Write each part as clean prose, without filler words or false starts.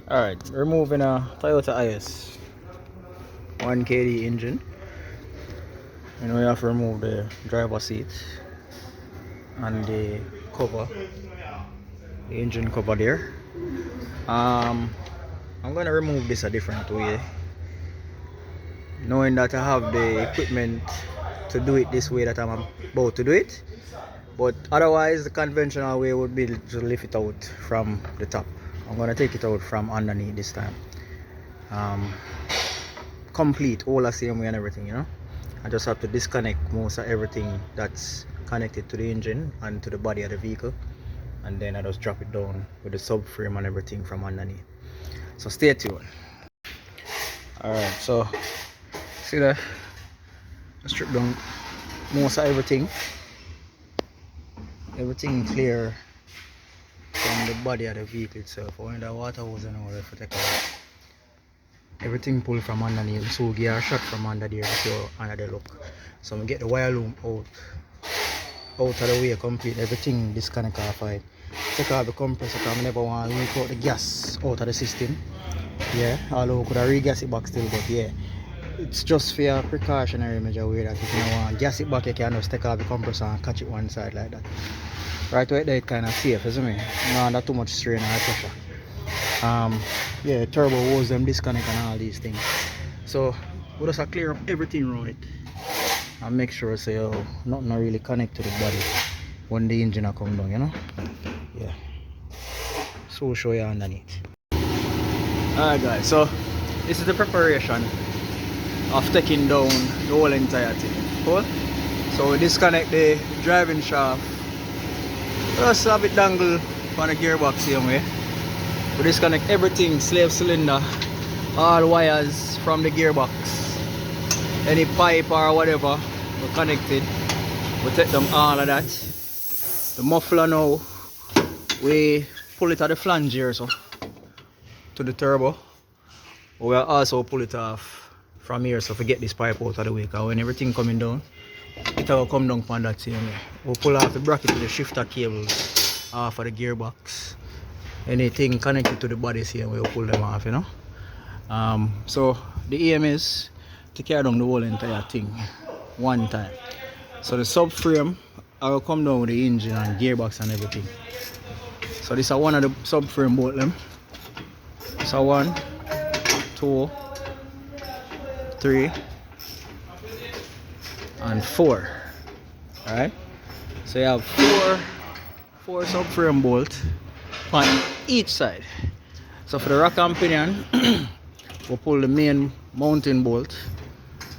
Alright, removing a Toyota IS 1KD engine. And we have to remove the driver seat and the cover, the engine cover there. I'm gonna remove this a different way, knowing that I have the equipment to do it this way that I'm about to do it. But otherwise, the conventional way would be to lift it out from the top. I'm gonna take it out from underneath this time. Complete, all the same way and everything, you know. I just have to disconnect most of everything that's connected to the engine and to the body of the vehicle, and then I just drop it down with the subframe and everything from underneath. So stay tuned. Alright, so see that? I strip down most of everything. Everything clear from the body of the vehicle itself. When the water hose and all that for take out. Everything pulled from underneath, so we get a shot from under there to show under the look. So we get the wire loom out of the way complete, everything disconnect off it. Take out the compressor because I never want to leak out the gas out of the system. Yeah, although we could have re-gas it back still, but yeah. It's just for a precautionary measure way that if you don't want to gas it back, you can just take out the compressor and catch it one side like that. Right away there, it's kind of safe, isn't it? Not under too much strain or pressure. Yeah, turbo hose them disconnect and all these things. So we just clear up everything around it and make sure so nothing really connect to the body when the engine come down, you know. Yeah. So we'll show you underneath. Alright guys, so this is the preparation of taking down the whole entire thing. Cool? So we disconnect the driving shaft. Just have it dangle on the gearbox same way. We disconnect everything, slave cylinder, all wires from the gearbox, any pipe or whatever we connected, we take them all of that. The muffler now, we pull it at the flange here so to the turbo. We'll also pull it off from here so we get this pipe out of the way, because when everything coming down, it will come down from that same way. We'll pull off the bracket with the shifter cables off of the gearbox. Anything connected to the body same way, we'll pull them off, you know. So the aim is to carry down the whole entire thing one time. So the subframe, I will come down with the engine and gearbox and everything. So this is one of the subframe bolt them. So 1, 2, 3 and 4. Alright, so you have four subframe bolt on each side. So for the rack and pinion, we'll pull the main mounting bolt,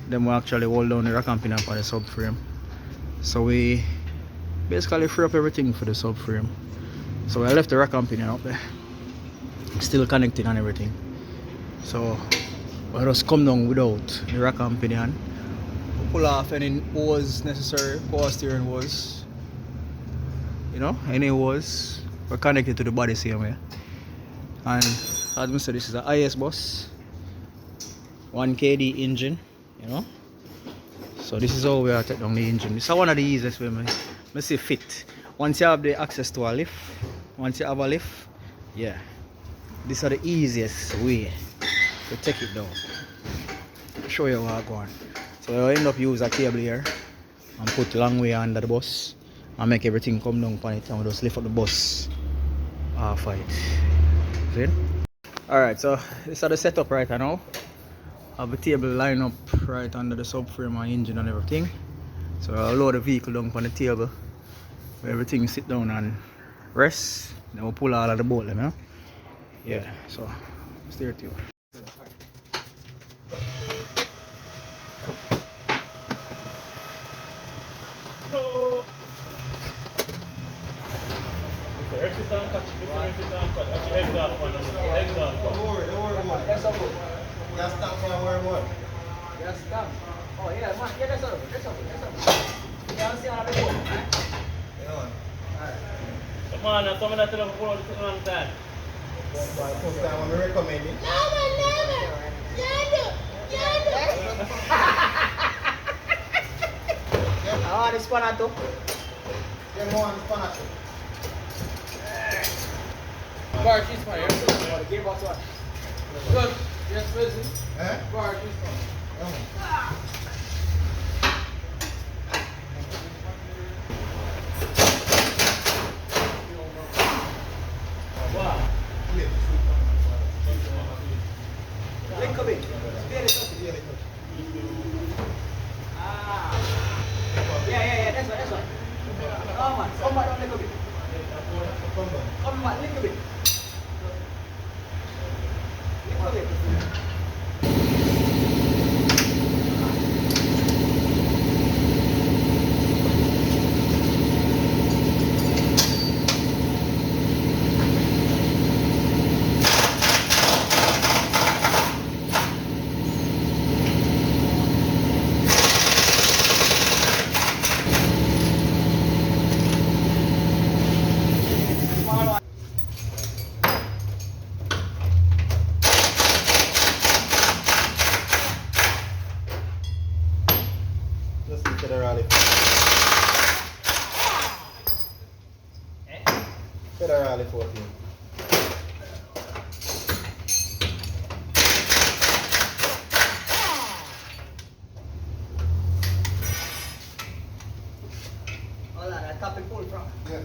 then we'll actually hold down the rack and pinion for the subframe. So we basically free up everything for the subframe. So I left the rack and pinion up there, still connected and everything. So we'll just come down without the rack and pinion. We'll pull off any hose necessary, power steering hose, you know, any hose. We're connected to the body same way. And as I said, this is an IS bus, 1KD engine, you know. So this is how we are taking down the engine. This is one of the easiest way, I say fit. Once you have the access to a lift, once you have a lift, yeah, this is the easiest way to take it down. I'll show you how I go on. So I'll end up using a cable here and put a long way under the bus and make everything come down on it, and we'll just lift up the bus off it. See? Alright, so this is the setup right now. I have a table lined up right under the subframe and engine and everything. So I'll load the vehicle down on the table where everything sit down and rest. Then we'll pull all of the bolt, you know? Yeah, so stay tuned. Oh yeah, man, yeah, that's all. Yeah, I'll see how they go. Come on, now, someone that's going to pull on that. First time I'm recommending. I want the spanner too. Then more on the spanner too. bar cheese pan here. Gearbox one. Good. Yes, busy. Bar cheese pan. Wow. Link a bit. Ah. Yeah, that's one. Come on, don't link a bit. Come on, link a bit. Link a bit. Just federally. Federally 14. Hold on, I tap and pull from. Yeah.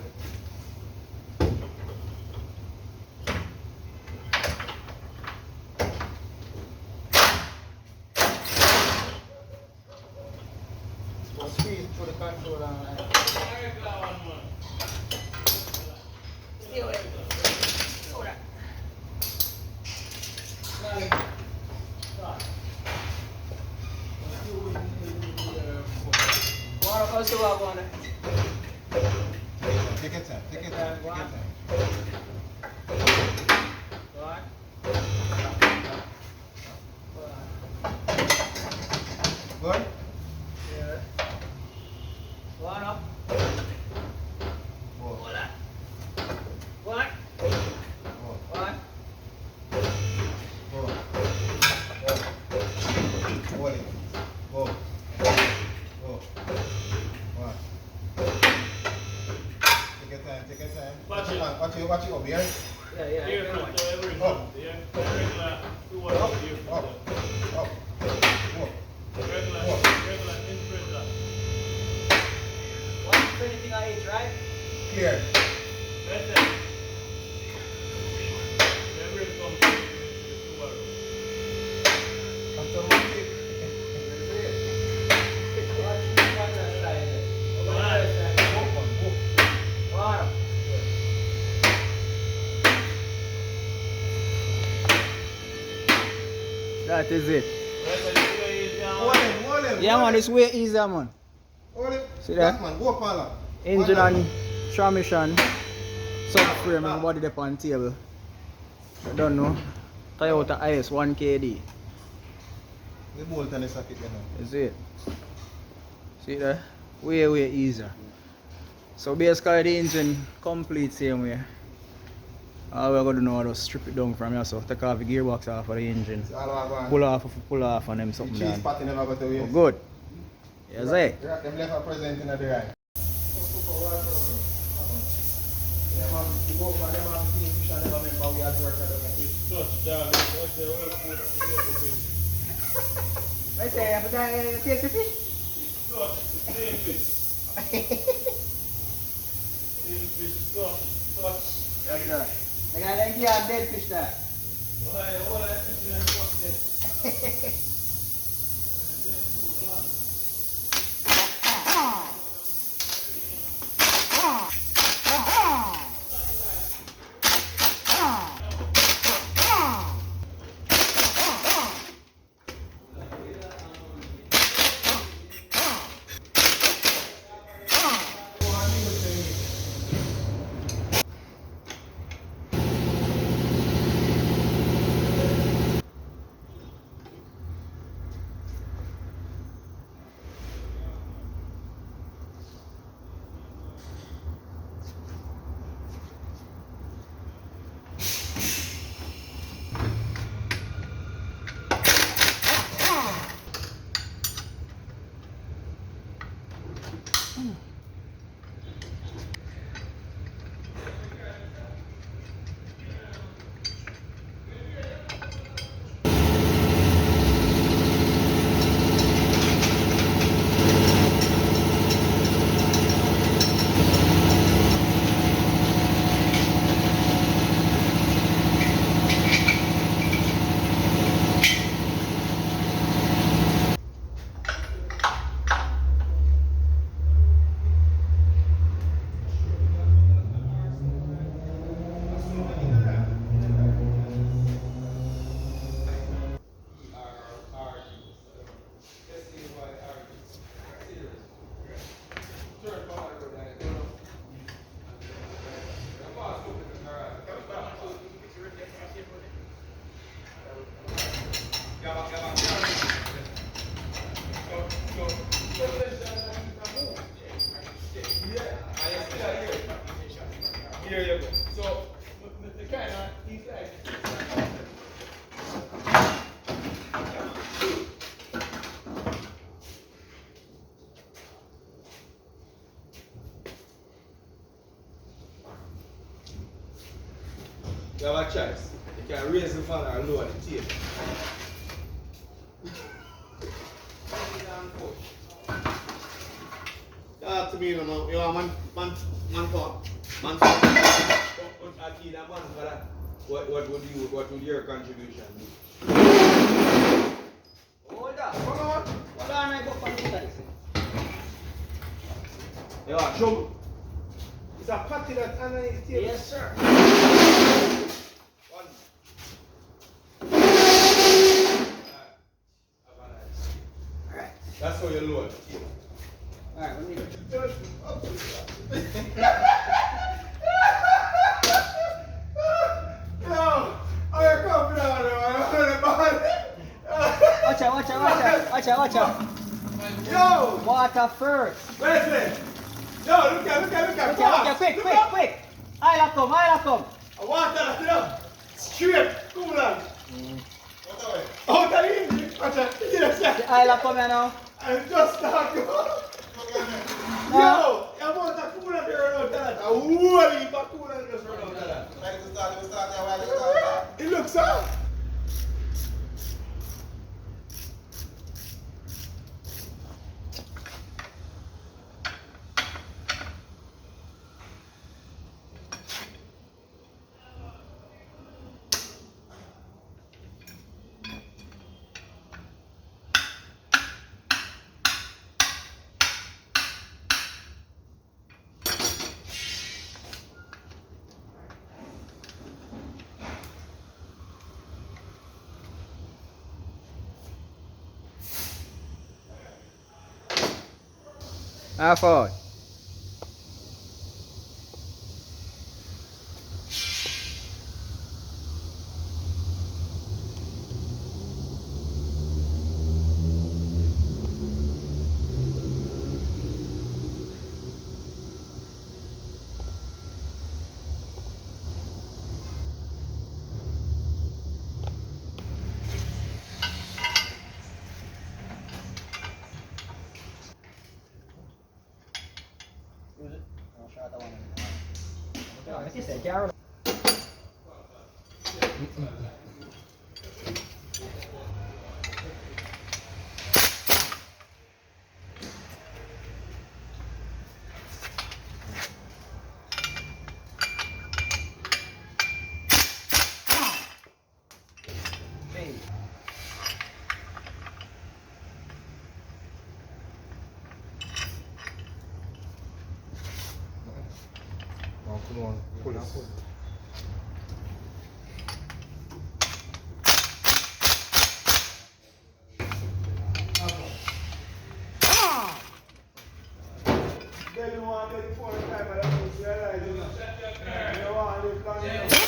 So squeeze through the controller and Stay away. Hold on. One also have one. take your time, take your time, take your time. One. Good? Yeah. One up. Go. Hold on. One. Go. One. Go. Hold it. Go. Go. One. Take your time, take your time. Watch it. Watch it up here. Yeah. Here, Good one. to every front. Yeah, regular. Do what Up, you do. up, up. Go. Regular, Up. regular, in regular. One for anything on each, right? Clear. That's it. Every comes to the Automatic. That is it. Hold him. Yeah, man, it's way easier, man. Hold him. See that? Back, man. Go, Pala. Engine and transmission, subframe, everybody there on table. I don't know. Toyota IS 1KD. The bolt and the socket, you know. Is it? See there? Way easier. So basically the engine complete same way. All we're gonna do now is just strip it down from here, so take off the gearbox off of the engine. It's all about Pull off and them something the cheese done. patty never got away. Oh, good. Yes, eh? Them left a present in the right. touch, darling. That's the oil food that we get with it. Right there, after that, taste the fish. Touch, the same fish. Same fish, touch. That's right. They got like yeah, dead fish there. Why, all that fish and touch this. You have a choice. You can raise the fan or lower the tape. Talk to me, you know, you are man power. Man What would your contribution be? Hold on. Hold on, I go for the this. You are trouble. It's a party that underneath the table. Yes, sir. One. Alright. That's how you lower the tape. Alright, let me go. Yo, are you coming down there? Watch out. Yo, Water first. Wesley. Yo, look at. Quick. I'll come. I want that, you know. Straight, cool on. Out of the English, watch out. Yes. I'll come here now. I'm just talking. Yo, I want that cool on there out of that. I want to cool on just run out of that. It looks up. Forward. Come on, pull it. Then you want to get the phone time, but I don't see that, you know. You want to live long enough.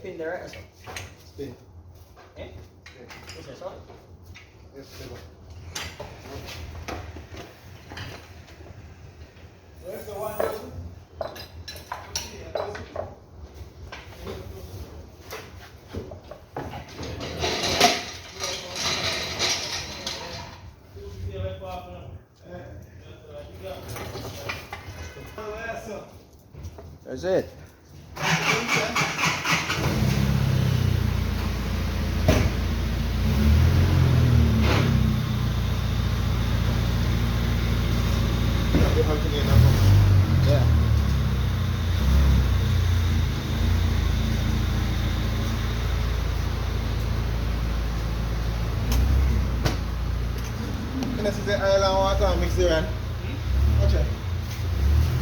Pin there, right? Spin. Eh? What's this one? Yes, go. Where's the one? That's it. Yeah. This is the oil and water mix there, man. Watch it.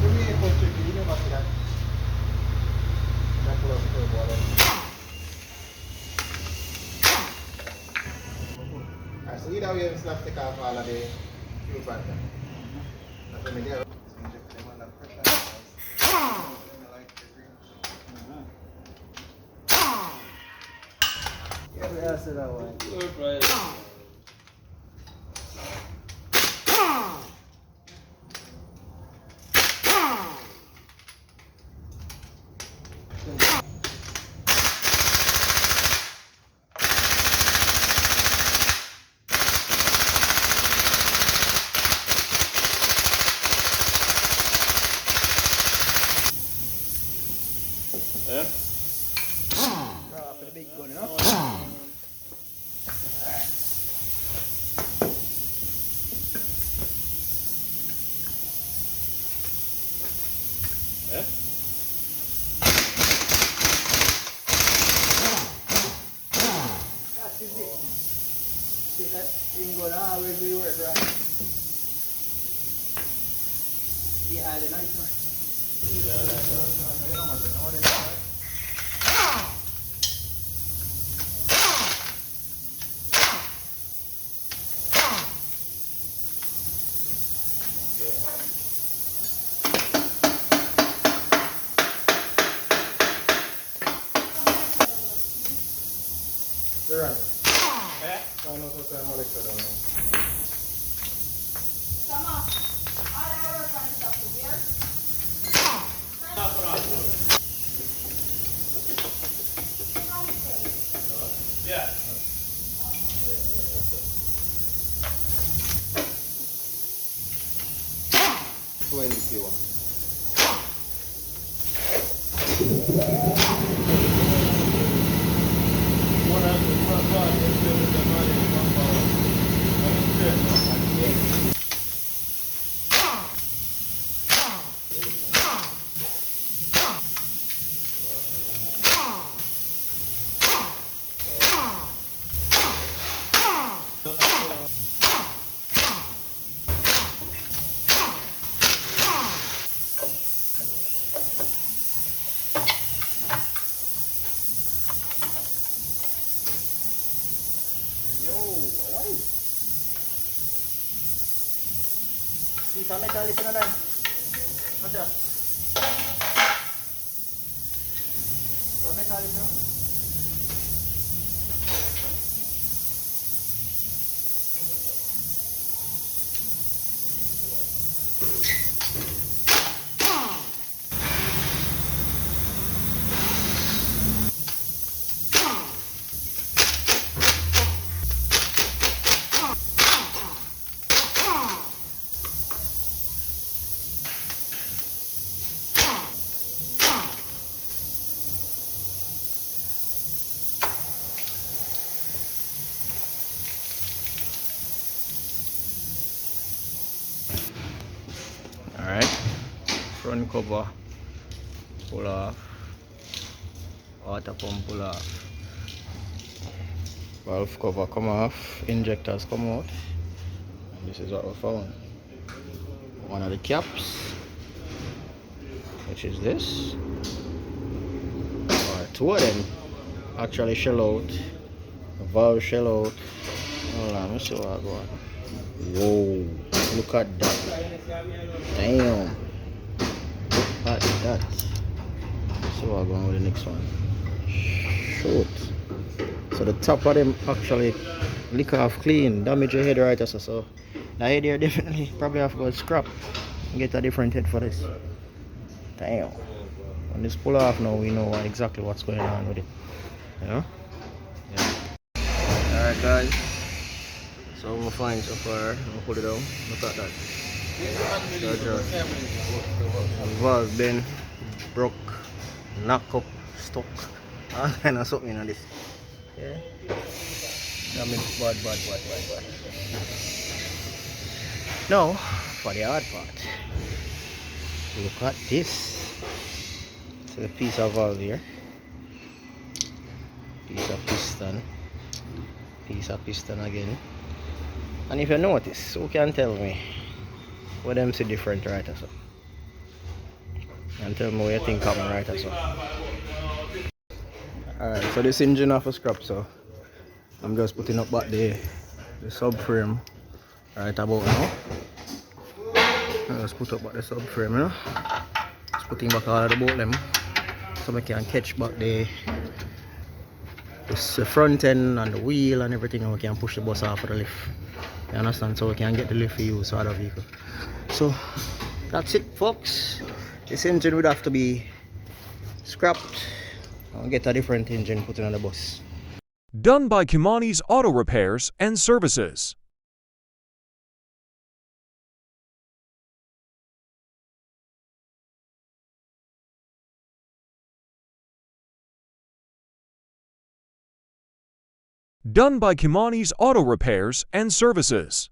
Give me a push it, you never see that. That pull up the water. Alright, so either way, we still have to take off all of the fuel pad. That's when we get. So inject them under pressure. Yeah, we answer that one. Good, right. Yeah? For the big gun, you know? Yeah? That is it. See that thing going always we work right. Yeah, the nice one. They're right. Yeah? I know what I'm like that now. Come on. All our friends stuff to wear. Yeah. 21. One of the front part, let's do the money in one power. Yo, what is it? See some metal is in there. What's that? Some metal is in there. Alright, front cover pull off, water pump pull off, valve cover come off, injectors come out, and this is what we found. One of the caps, which is this, or two of them actually shell out, the valve shell out. Hold on, let me see what I got. Whoa, look at that. Damn. Look at that. So I'm going with the next one. Shoot. So the top of them actually lick off clean. Damage your head right also. So the head here definitely probably have to go scrap and get a different head for this. Damn. When this pull off now we know exactly what's going on with it. You know? Yeah. Alright guys. So I'm gonna find so far. I'm gonna put it down. Look at that. Valve been broke, knock up, stuck, all kind of something on this. Yeah. Damage bad. Now for the hard part. Look at this. It's a piece of valve here. Piece of piston. Piece of piston again. And if you notice, who can tell me what them see different right as well? And tell me what you think coming right as well. Alright, so this engine off a scrap, so I'm just putting up back the subframe right about now. I just put up back the subframe, you know. Just putting back all of the bolt them so I can catch back the front end and the wheel and everything, and we can push the bus off of the lift. You understand? So we can get the lift for use for other vehicle. So that's it, folks. This engine would have to be scrapped and get a different engine put in on the bus. Done by Kimani's Auto Repairs and Services. Done by Kimani's Auto Repairs and Services.